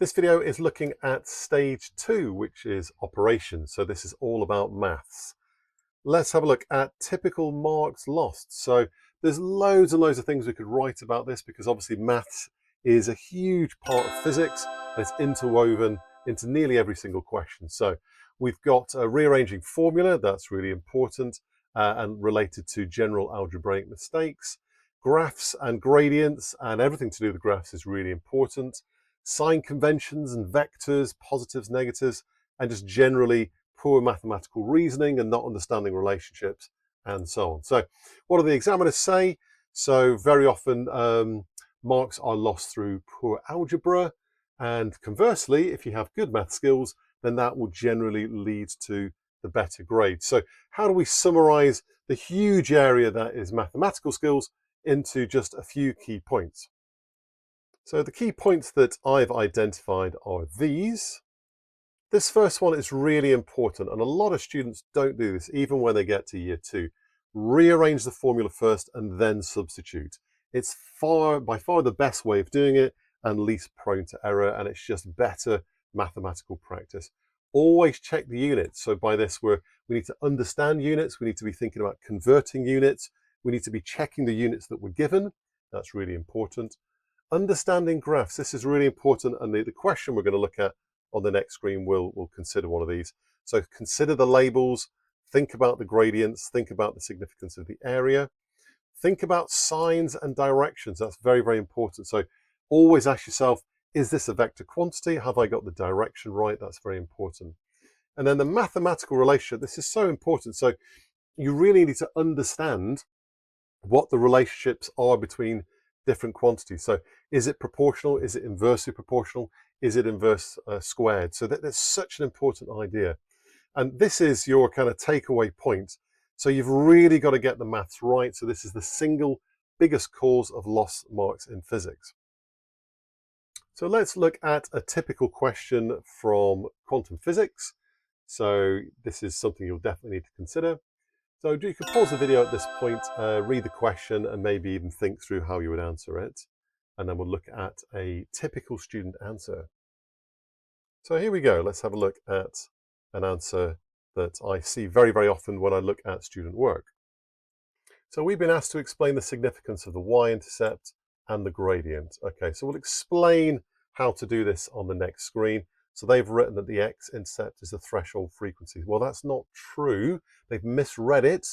This video is looking at stage 2, which is operations. So this is all about maths. Let's have a look at typical marks lost. So there's loads and loads of things we could write about this because obviously maths is a huge part of physics and it's interwoven into nearly every single question. So we've got a rearranging formula, that's really important and related to general algebraic mistakes. Graphs and gradients and everything to do with graphs is really important. Sign conventions and vectors, positives, negatives, and just generally poor mathematical reasoning and not understanding relationships and so on. So what do the examiners say? So very often marks are lost through poor algebra, and conversely, if you have good math skills, then that will generally lead to the better grade. So how do we summarize the huge area that is mathematical skills into just a few key points? So the key points that I've identified are these. This first one is really important, and a lot of students don't do this even when they get to year 2. Rearrange the formula first and then substitute. It's by far the best way of doing it and least prone to error, and it's just better mathematical practice. Always check the units. So by this, we need to understand units, we need to be thinking about converting units, we need to be checking the units that we're given. That's really important. Understanding graphs, this is really important, and the question we're going to look at on the next screen will consider one of these. So consider the labels, think about the gradients, think about the significance of the area, think about signs and directions. That's very, very important. So always ask yourself, is this a vector quantity? Have I got the direction right? That's very important. And then the mathematical relationship, this is so important. So you really need to understand what the relationships are between different quantities. So is it proportional? Is it inversely proportional? Is it inverse squared? So that's such an important idea. And this is your kind of takeaway point. So you've really got to get the maths right. So this is the single biggest cause of lost marks in physics. So let's look at a typical question from quantum physics. So this is something you'll definitely need to consider. So you could pause the video at this point, read the question, and maybe even think through how you would answer it. And then we'll look at a typical student answer. So here we go. Let's have a look at an answer that I see very, very often when I look at student work. So we've been asked to explain the significance of the y-intercept and the gradient. Okay, so we'll explain how to do this on the next screen. So they've written that the x-intercept is the threshold frequency. Well, that's not true. They've misread it.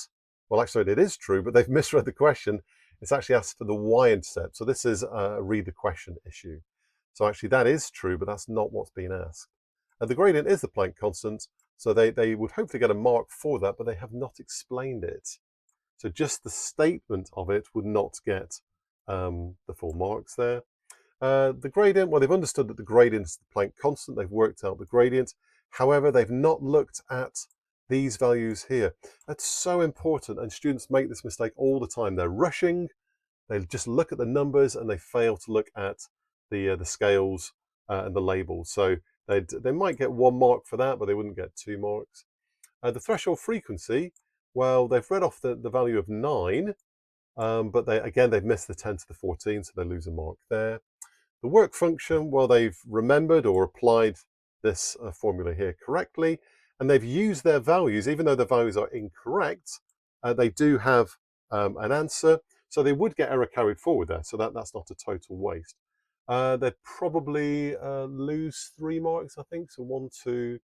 Well, actually, it is true, but they've misread the question. It's actually asked for the y-intercept. So this is a read the question issue. So actually, that is true, but that's not what's being asked. And the gradient is the Planck constant. So they would hopefully get a mark for that, but they have not explained it. So just the statement of it would not get the full marks there. The gradient, well, they've understood that the gradient is the Planck constant. They've worked out the gradient. However, they've not looked at these values here. That's so important, and students make this mistake all the time. They're rushing. They just look at the numbers and they fail to look at the scales and the labels. So they might get 1 mark for that, but they wouldn't get 2 marks. The threshold frequency, well, they've read off the value of 9, but they've missed the 10 to the 14, so they lose a mark there. The work function, well, they've remembered or applied this formula here correctly, and they've used their values. Even though the values are incorrect, they do have an answer, so they would get error carried forward there, so that's not a total waste. They'd probably lose 3 marks, I think, so 1, 2,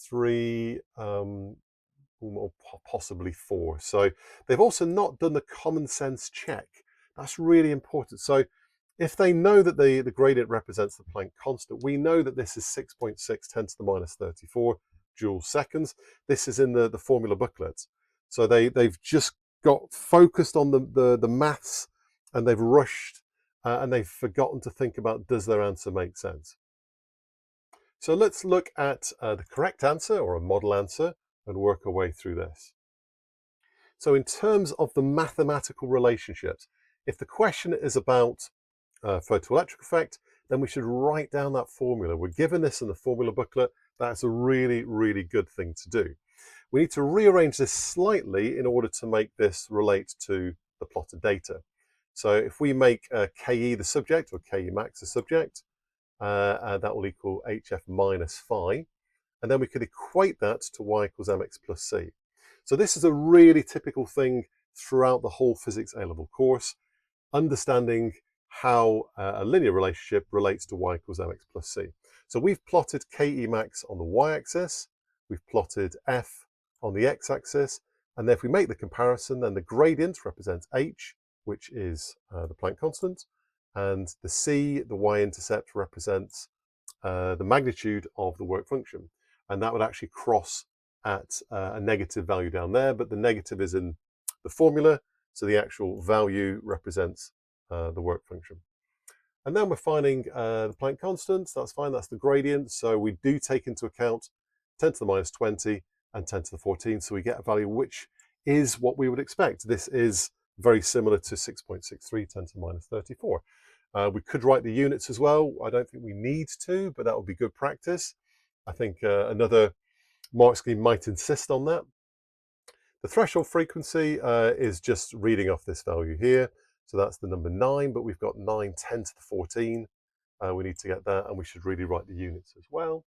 3, or possibly 4. So they've also not done the common sense check. That's really important. So if they know that the gradient represents the Planck constant, we know that this is 6.6 10 to the minus 34 joules seconds. This is in the formula booklet. So they've just got focused on the maths, and they've rushed and they've forgotten to think about, does their answer make sense? So let's look at the correct answer or a model answer and work our way through this. So in terms of the mathematical relationships, if the question is about photoelectric effect, then we should write down that formula. We're given this in the formula booklet. That's a really, really good thing to do. We need to rearrange this slightly in order to make this relate to the plotted data. So if we make KE the subject, or KE max the subject, and that will equal HF minus phi. And then we could equate that to y equals mx plus c. So this is a really typical thing throughout the whole physics A-level course, understanding how a linear relationship relates to y equals mx plus c. So we've plotted Ke max on the y-axis, we've plotted f on the x-axis, and then if we make the comparison, then the gradient represents h, which is the Planck constant, and the c, the y-intercept, represents the magnitude of the work function. And that would actually cross at a negative value down there, but the negative is in the formula, so the actual value represents the work function. And then we're finding the Planck constant. That's fine, that's the gradient. So we do take into account 10 to the minus 20 and 10 to the 14. So we get a value which is what we would expect. This is very similar to 6.63, 10 to the minus 34. We could write the units as well. I don't think we need to, but that would be good practice. I think another mark scheme might insist on that. The threshold frequency is just reading off this value here. So that's the number 9, but we've got 9, 10 to the 14. We need to get that, and we should really write the units as well.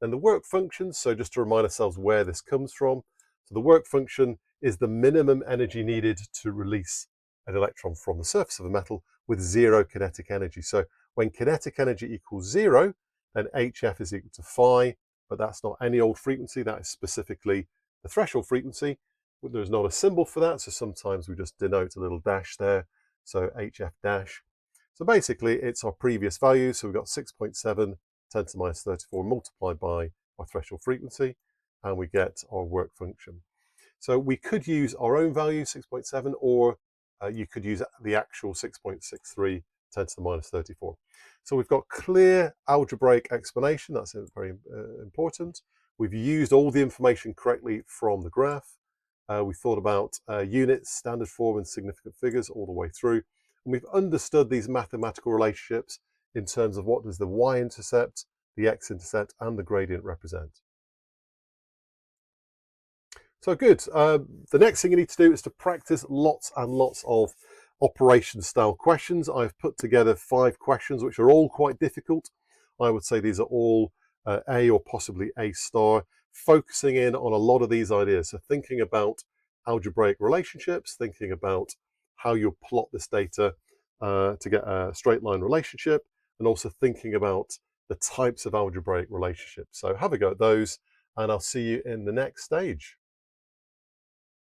Then the work function, so just to remind ourselves where this comes from. So the work function is the minimum energy needed to release an electron from the surface of a metal with 0 kinetic energy. So when kinetic energy equals 0, then HF is equal to phi, but that's not any old frequency, that is specifically the threshold frequency. There's not a symbol for that, so sometimes we just denote a little dash there, so HF dash. So basically it's our previous value, so we've got 6.7 10 to the minus 34 multiplied by our threshold frequency, and we get our work function. So we could use our own value, 6.7, or you could use the actual 6.63 10 to the minus 34. So we've got clear algebraic explanation, that's very important. We've used all the information correctly from the graph. We thought about units, standard form, and significant figures all the way through. And we've understood these mathematical relationships in terms of what does the y-intercept, the x-intercept, and the gradient represent. So good. The next thing you need to do is to practice lots and lots of operation style questions. I've put together 5 questions which are all quite difficult. I would say these are all A or possibly A star, focusing in on a lot of these ideas. So thinking about algebraic relationships, thinking about how you plot this data to get a straight line relationship, and also thinking about the types of algebraic relationships. So have a go at those, and I'll see you in the next stage.